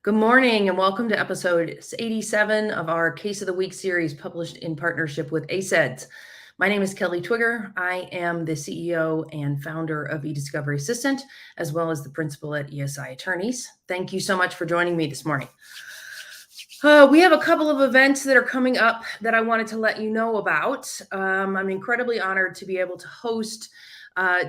Good morning and welcome to episode 87 of our Case of the Week series published in partnership with 𝐴𝐶EDS. My name is Kelly Twigger. I am the CEO and founder of eDiscovery Assistant, as well as the principal at ESI Attorneys. Thank you so much for joining me this morning. We have a couple of events that are coming up that I wanted to let you know about. I'm incredibly honored to be able to host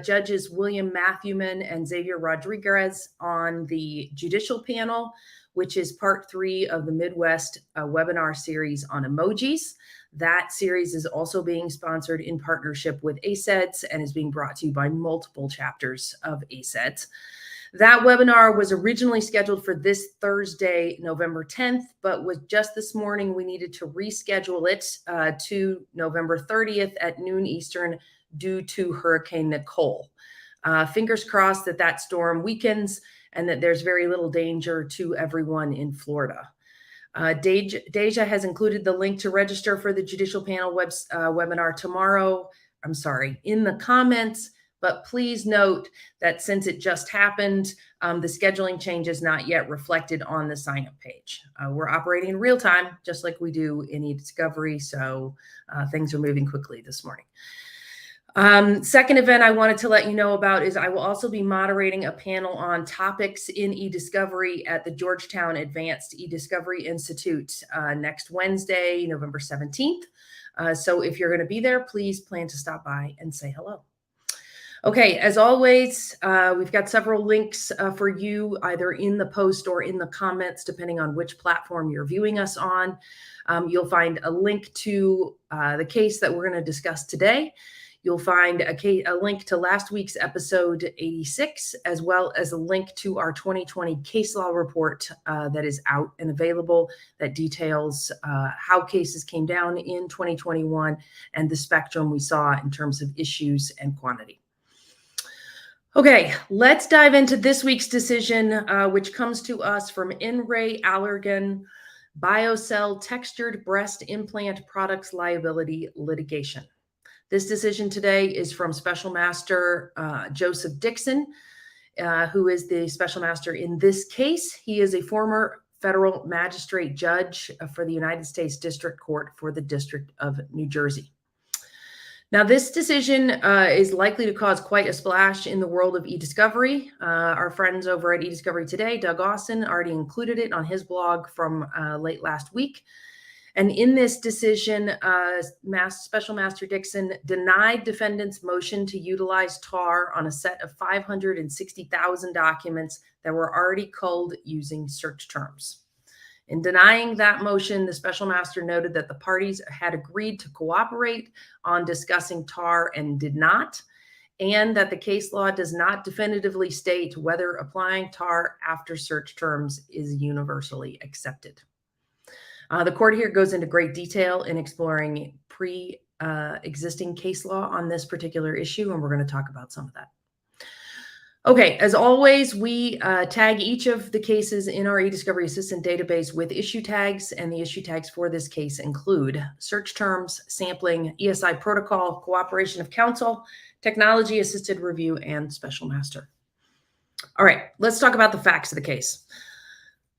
Judges William Matthewman and Xavier Rodriguez on the judicial panel, which is part 3 of the Midwest webinar series on emojis. That series is also being sponsored in partnership with 𝐴𝐶EDS and is being brought to you by multiple chapters of 𝐴𝐶EDS. That webinar was originally scheduled for this Thursday, November 10th, but with just this morning, we needed to reschedule it to November 30th at noon Eastern due to Hurricane Nicole. Fingers crossed that that storm weakens and that there's very little danger to everyone in Florida. Deja has included the link to register for the judicial panel webinar tomorrow. In the comments, but please note that since it just happened, the scheduling change is not yet reflected on the sign-up page. We're operating in real time, just like we do in eDiscovery, so things are moving quickly this morning. Second event I wanted to let you know about is I will also be moderating a panel on topics in eDiscovery at the Georgetown Advanced eDiscovery Institute next Wednesday, November 17th. So if you're going to be there, please plan to stop by and say hello. Okay, as always, we've got several links for you either in the post or in the comments, depending on which platform you're viewing us on. You'll find a link to the case that we're going to discuss today. You'll find a link to last week's episode 86, as well as a link to our 2020 case law report that is out and available that details how cases came down in 2021 and the spectrum we saw in terms of issues and quantity. Okay, let's dive into this week's decision, which comes to us from In Re Allergan BioCell Textured Breast Implant Products Liability Litigation. This decision today is from Special Master Joseph Dickson, who is the Special Master in this case. He is a former federal magistrate judge for the United States District Court for the District of New Jersey. Now, this decision is likely to cause quite a splash in the world of eDiscovery. Our friends over at eDiscovery Today, Doug Austin, already included it on his blog from late last week. And in this decision, Special Master Dickson denied defendants' motion to utilize TAR on a set of 560,000 documents that were already culled using search terms. In denying that motion, the Special Master noted that the parties had agreed to cooperate on discussing TAR and did not, and that the case law does not definitively state whether applying TAR after search terms is universally accepted. The court here goes into great detail in exploring pre-existing case law on this particular issue, and we're going to talk about some of that. Okay, as always, we tag each of the cases in our eDiscovery Assistant database with issue tags, and the issue tags for this case include search terms, sampling, ESI protocol, cooperation of counsel, technology-assisted review, and Special Master. All right, let's talk about the facts of the case.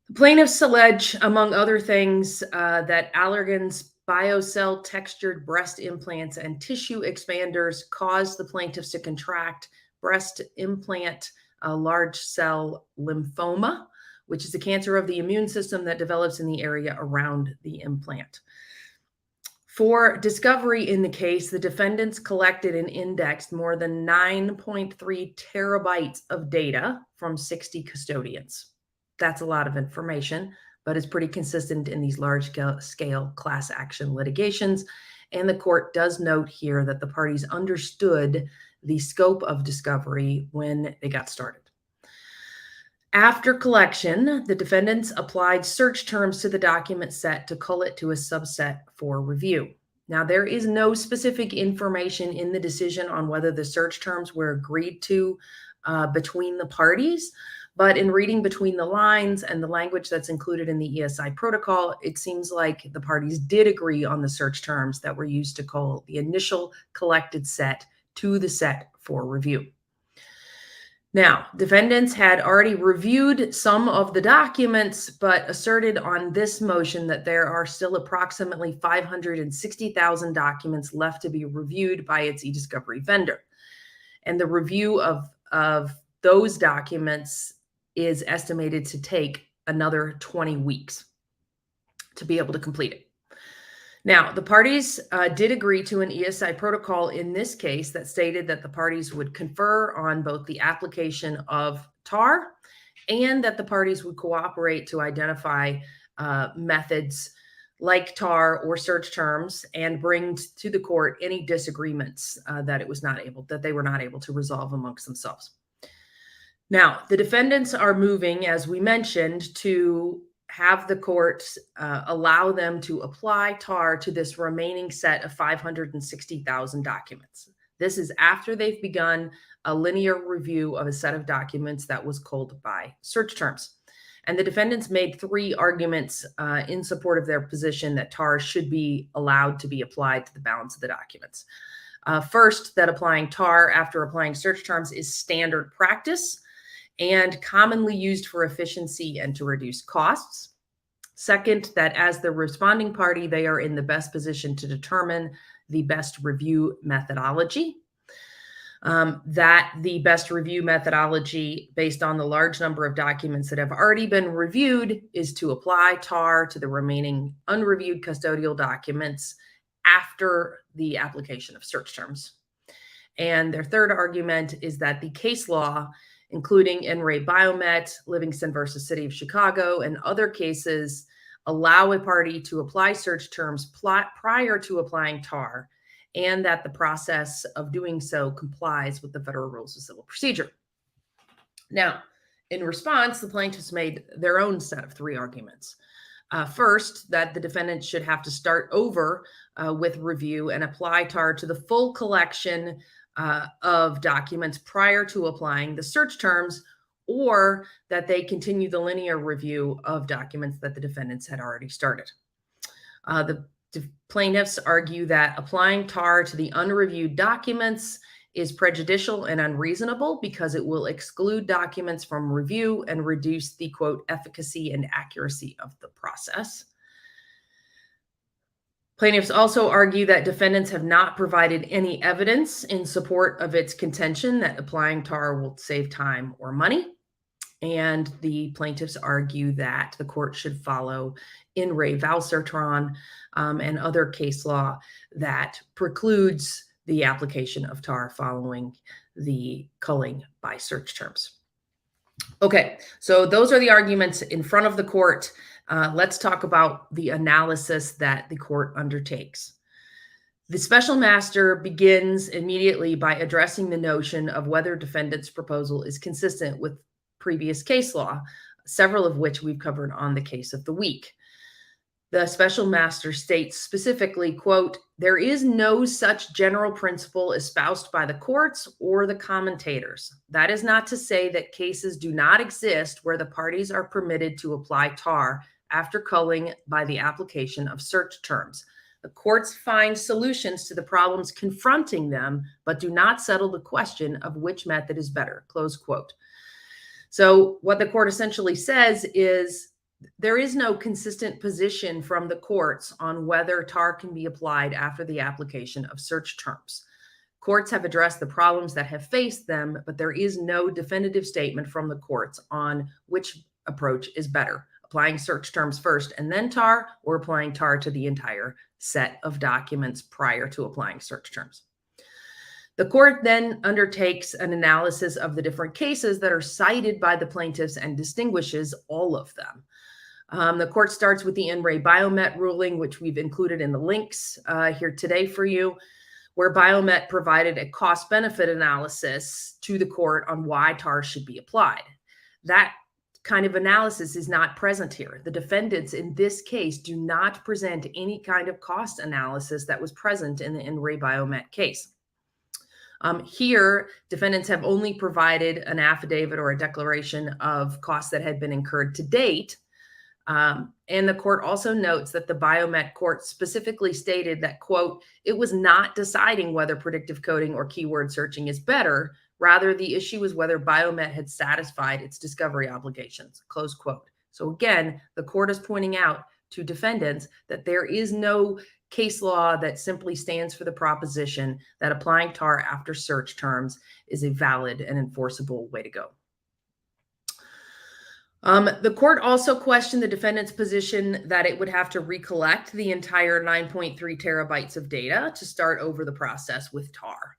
The plaintiffs allege, among other things, that Allergan's BioCell textured breast implants and tissue expanders caused the plaintiffs to contract breast implant large cell lymphoma, which is a cancer of the immune system that develops in the area around the implant. For discovery in the case, the defendants collected and indexed more than 9.3 terabytes of data from 60 custodians. That's a lot of information, but it's pretty consistent in these large-scale class action litigations. And the court does note here that the parties understood the scope of discovery when they got started. After collection, the defendants applied search terms to the document set to cull it to a subset for review. Now, there is no specific information in the decision on whether the search terms were agreed to between the parties, but in reading between the lines and the language that's included in the ESI protocol, it seems like the parties did agree on the search terms that were used to cull the initial collected set to the set for review. Now, defendants had already reviewed some of the documents, but asserted on this motion that there are still approximately 560,000 documents left to be reviewed by its eDiscovery vendor. And the review of those documents is estimated to take another 20 weeks to be able to complete it. Now, the parties did agree to an ESI protocol in this case that stated that the parties would confer on both the application of TAR and that the parties would cooperate to identify methods like TAR or search terms and bring to the court any disagreements that they were not able to resolve amongst themselves. Now, the defendants are moving, as we mentioned, to have the courts allow them to apply TAR to this remaining set of 560,000 documents. This is after they've begun a linear review of a set of documents that was culled by search terms. And the defendants made three arguments in support of their position that TAR should be allowed to be applied to the balance of the documents. First, that applying TAR after applying search terms is standard practice and commonly used for efficiency and to reduce costs. Second, that as the responding party, they are in the best position to determine the best review methodology. That the best review methodology, based on the large number of documents that have already been reviewed, is to apply TAR to the remaining unreviewed custodial documents after the application of search terms. And their third argument is that the case law, including 𝐁𝐢𝐨𝐜𝐿 Biomet, Livingston versus City of Chicago, and other cases, allow a party to apply search terms prior to applying TAR, and that the process of doing so complies with the Federal Rules of Civil Procedure. Now, in response, the plaintiffs made their own set of three arguments. First, that the defendant should have to start over with review and apply TAR to the full collection of documents prior to applying the search terms, or that they continue the linear review of documents that the defendants had already started. The plaintiffs argue that applying TAR to the unreviewed documents is prejudicial and unreasonable because it will exclude documents from review and reduce the, quote, efficacy and accuracy of the process. Plaintiffs also argue that defendants have not provided any evidence in support of its contention that applying TAR will save time or money. And the plaintiffs argue that the court should follow 𝐁𝐢𝐴 Valsertron and other case law that precludes the application of TAR following the culling by search terms. Okay, so those are the arguments in front of the court. Let's talk about the analysis that the court undertakes. The special master begins immediately by addressing the notion of whether defendant's proposal is consistent with previous case law, several of which we've covered on the case of the week. The special master states specifically, quote, "There is no such general principle espoused by the courts or the commentators. That is not to say that cases do not exist where the parties are permitted to apply TAR after culling by the application of search terms. The courts find solutions to the problems confronting them, but do not settle the question of which method is better," close quote. So what the court essentially says is there is no consistent position from the courts on whether TAR can be applied after the application of search terms. Courts have addressed the problems that have faced them, but there is no definitive statement from the courts on which approach is better, applying search terms first and then TAR, or applying TAR to the entire set of documents prior to applying search terms. The court then undertakes an analysis of the different cases that are cited by the plaintiffs and distinguishes all of them. The court starts with the 𝐁𝐢𝐴 Biomet ruling, which we've included in the links here today for you, where Biomet provided a cost-benefit analysis to the court on why TAR should be applied. That kind of analysis is not present here. The defendants in this case do not present any kind of cost analysis that was present in the 𝐁𝐢𝐴 Biomet case. Here, defendants have only provided an affidavit or a declaration of costs that had been incurred to date. And the court also notes that the Biomet court specifically stated that, quote, "It was not deciding whether predictive coding or keyword searching is better, Rather, the issue was whether Biomet had satisfied its discovery obligations, close quote. So again, the court is pointing out to defendants that there is no case law that simply stands for the proposition that applying TAR after search terms is a valid and enforceable way to go. The court also questioned the defendant's position that it would have to recollect the entire 9.3 terabytes of data to start over the process with TAR.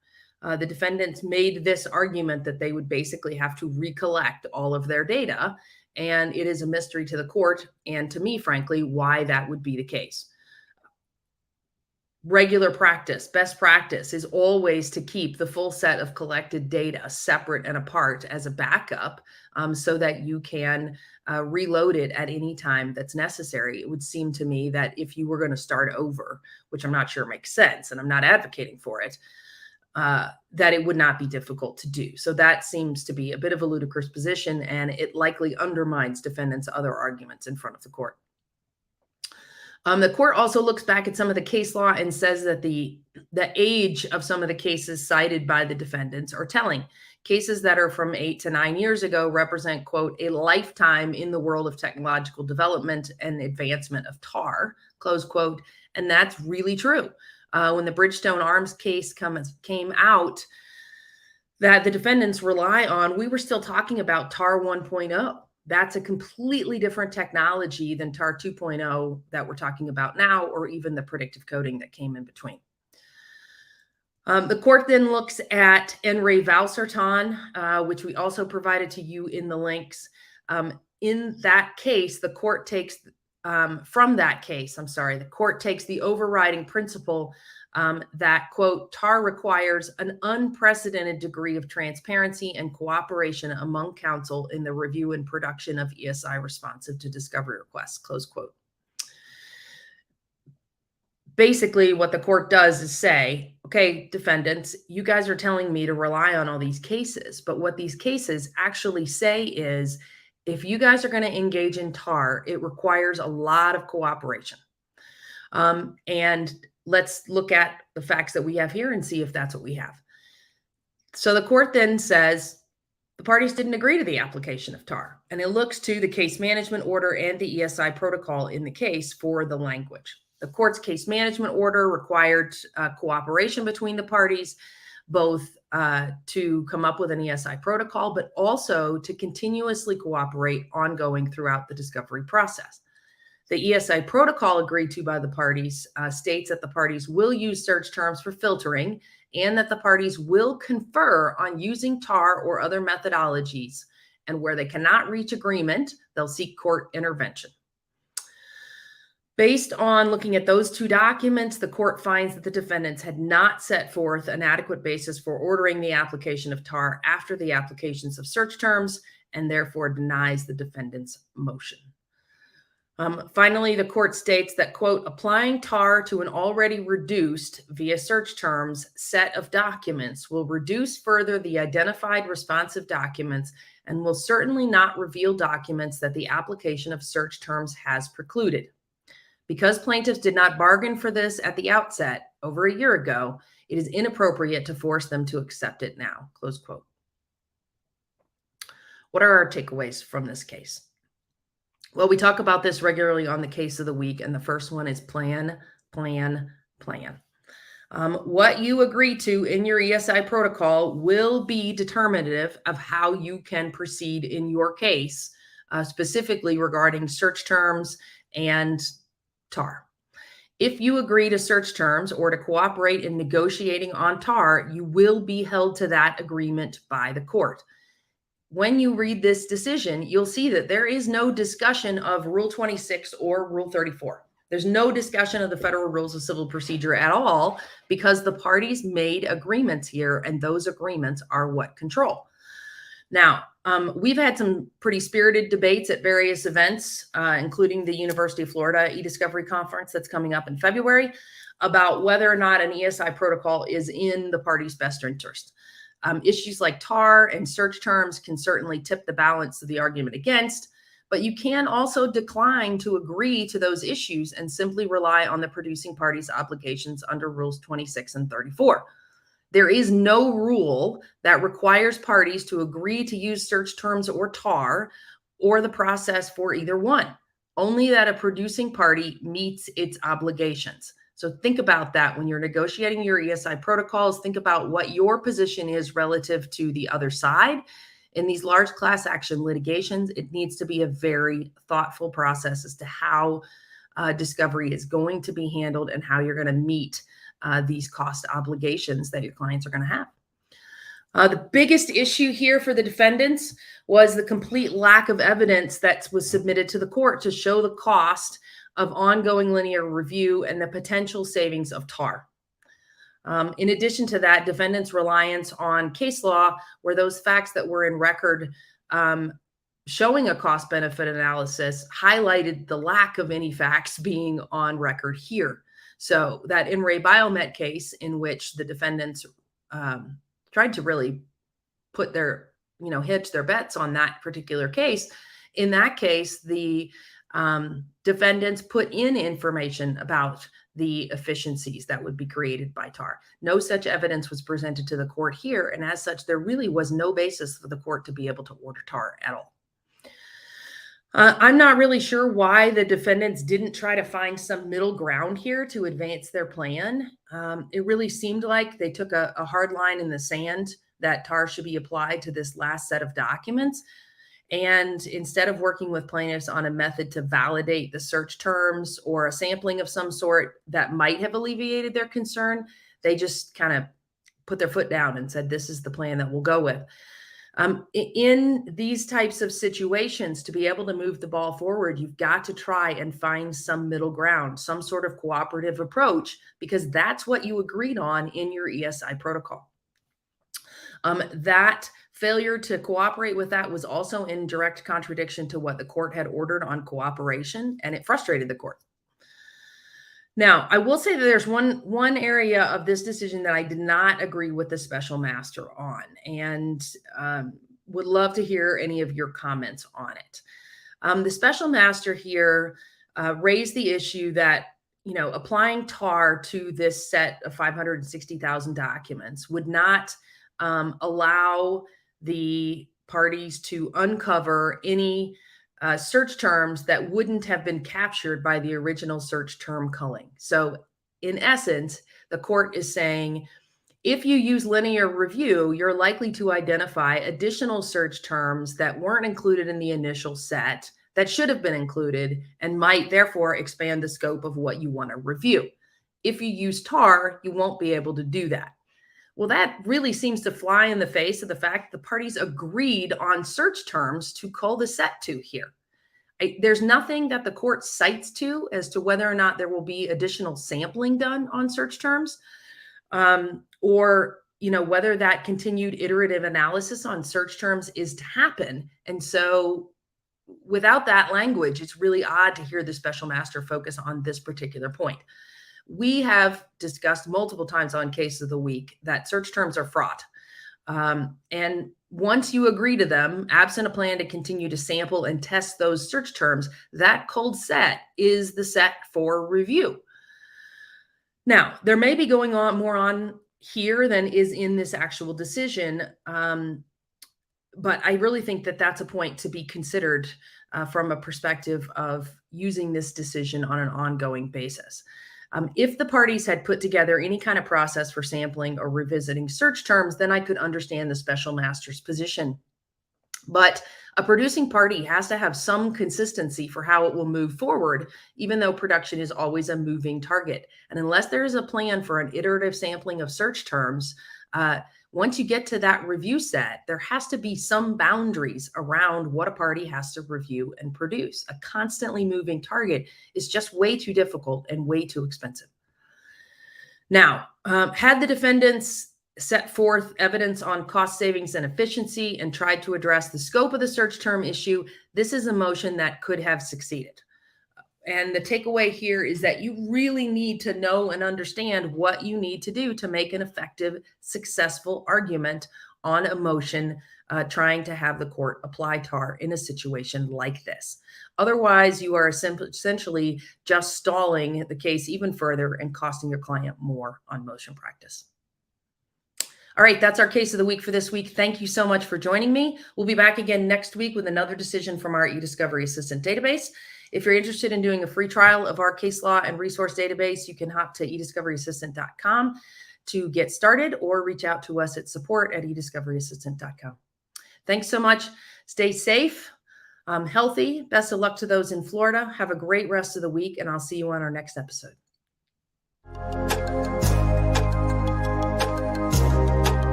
The defendants made this argument that they would basically have to recollect all of their data, and it is a mystery to the court and to me, frankly, why that would be the case. Regular practice, best practice is always to keep the full set of collected data separate and apart as a backup so that you can reload it at any time that's necessary. It would seem to me that if you were going to start over, which I'm not sure makes sense, and I'm not advocating for it, that it would not be difficult to do. So that seems to be a bit of a ludicrous position, and it likely undermines defendants' other arguments in front of the court. The court also looks back at some of the case law and says that the age of some of the cases cited by the defendants are telling. Cases that are from 8 to 9 years ago represent, quote, a lifetime in the world of technological development and advancement of TAR, close quote. And that's really true. When the Bridgestone Arms case came out that the defendants rely on, we were still talking about TAR 1.0. That's a completely different technology than TAR 2.0 that we're talking about now, or even the predictive coding that came in between. The court then looks at 𝐁𝐢𝐨𝐜𝐿, which we also provided to you in the links. In that case, the court takes the court takes the overriding principle that, quote, TAR requires an unprecedented degree of transparency and cooperation among counsel in the review and production of ESI responsive to discovery requests, close quote. Basically, what the court does is say, okay, defendants, you guys are telling me to rely on all these cases, but what these cases actually say is, if you guys are going to engage in TAR, it requires a lot of cooperation. And let's look at the facts that we have here and see if that's what we have. So the court then says the parties didn't agree to the application of TAR, and it looks to the case management order and the ESI protocol in the case for the language. The court's case management order required cooperation between the parties, both to come up with an ESI protocol, but also to continuously cooperate ongoing throughout the discovery process. The ESI protocol agreed to by the parties states that the parties will use search terms for filtering and that the parties will confer on using TAR or other methodologies, and where they cannot reach agreement, they'll seek court intervention. Based on looking at those two documents, the court finds that the defendants had not set forth an adequate basis for ordering the application of TAR after the applications of search terms, and therefore denies the defendant's motion. Finally, the court states that, quote, applying TAR to an already reduced via search terms set of documents will reduce further the identified responsive documents and will certainly not reveal documents that the application of search terms has precluded. Because plaintiffs did not bargain for this at the outset over a year ago, it is inappropriate to force them to accept it now, close quote. What are our takeaways from this case? Well, we talk about this regularly on the case of the week, and the first one is plan, plan, plan. What you agree to in your ESI protocol will be determinative of how you can proceed in your case, specifically regarding search terms and TAR. If you agree to search terms or to cooperate in negotiating on TAR, you will be held to that agreement by the court. When you read this decision, you'll see that there is no discussion of Rule 26 or Rule 34. There's no discussion of the Federal Rules of Civil Procedure at all, because the parties made agreements here, and those agreements are what control. Now, we've had some pretty spirited debates at various events, including the University of Florida eDiscovery Conference that's coming up in February, about whether or not an ESI protocol is in the party's best interest. Issues like TAR and search terms can certainly tip the balance of the argument against, but you can also decline to agree to those issues and simply rely on the producing party's obligations under Rules 26 and 34. There is no rule that requires parties to agree to use search terms or TAR or the process for either one, only that a producing party meets its obligations. So think about that when you're negotiating your ESI protocols. Think about what your position is relative to the other side. In these large class action litigations, it needs to be a very thoughtful process as to how discovery is going to be handled and how you're going to meet these cost obligations that your clients are going to have. The biggest issue here for the defendants was the complete lack of evidence that was submitted to the court to show the cost of ongoing linear review and the potential savings of TAR. In addition to that, defendants' reliance on case law were those facts that were in record showing a cost-benefit analysis highlighted the lack of any facts being on record here. So that In Re Biomet case in which the defendants tried to really put their, hedge their bets on that particular case. In that case, the defendants put in information about the efficiencies that would be created by TAR. No such evidence was presented to the court here. And as such, there really was no basis for the court to be able to order TAR at all. I'm not really sure why the defendants didn't try to find some middle ground here to advance their plan. It really seemed like they took a hard line in the sand that TAR should be applied to this last set of documents. And instead of working with plaintiffs on a method to validate the search terms or a sampling of some sort that might have alleviated their concern, they just kind of put their foot down and said, this is the plan that we'll go with. In these types of situations, to be able to move the ball forward, you've got to try and find some middle ground, some sort of cooperative approach, because that's what you agreed on in your ESI protocol. That failure to cooperate with that was also in direct contradiction to what the court had ordered on cooperation, and it frustrated the court. Now, I will say that there's one area of this decision that I did not agree with the special master on, and would love to hear any of your comments on it. The special master here raised the issue that, applying TAR to this set of 560,000 documents would not allow the parties to uncover any search terms that wouldn't have been captured by the original search term culling. So in essence, the court is saying, if you use linear review, you're likely to identify additional search terms that weren't included in the initial set that should have been included and might therefore expand the scope of what you want to review. If you use TAR, you won't be able to do that. Well, that really seems to fly in the face of the fact the parties agreed on search terms to cull the set to here. There's nothing that the court cites to as to whether or not there will be additional sampling done on search terms, or whether that continued iterative analysis on search terms is to happen. And so without that language, it's really odd to hear the special master focus on this particular point. We have discussed multiple times on Case of the Week that search terms are fraught. And once you agree to them, absent a plan to continue to sample and test those search terms, that culled set is the set for review. Now, there may be going on more on here than is in this actual decision, but I really think that that's a point to be considered from a perspective of using this decision on an ongoing basis. If the parties had put together any kind of process for sampling or revisiting search terms, then I could understand the special master's position. But a producing party has to have some consistency for how it will move forward, even though production is always a moving target. And unless there is a plan for an iterative sampling of search terms, once you get to that review set, there has to be some boundaries around what a party has to review and produce. A constantly moving target is just way too difficult and way too expensive. Now, had the defendants set forth evidence on cost savings and efficiency and tried to address the scope of the search term issue, this is a motion that could have succeeded. And the takeaway here is that you really need to know and understand what you need to do to make an effective, successful argument on a motion trying to have the court apply TAR in a situation like this. Otherwise, you are essentially just stalling the case even further and costing your client more on motion practice. All right, that's our case of the week for this week. Thank you so much for joining me. We'll be back again next week with another decision from our eDiscovery Assistant database. If you're interested in doing a free trial of our case law and resource database, you can hop to eDiscoveryAssistant.com to get started, or reach out to us at support@eDiscoveryAssistant.com. Thanks so much. Stay safe, healthy. Best of luck to those in Florida. Have a great rest of the week, and I'll see you on our next episode.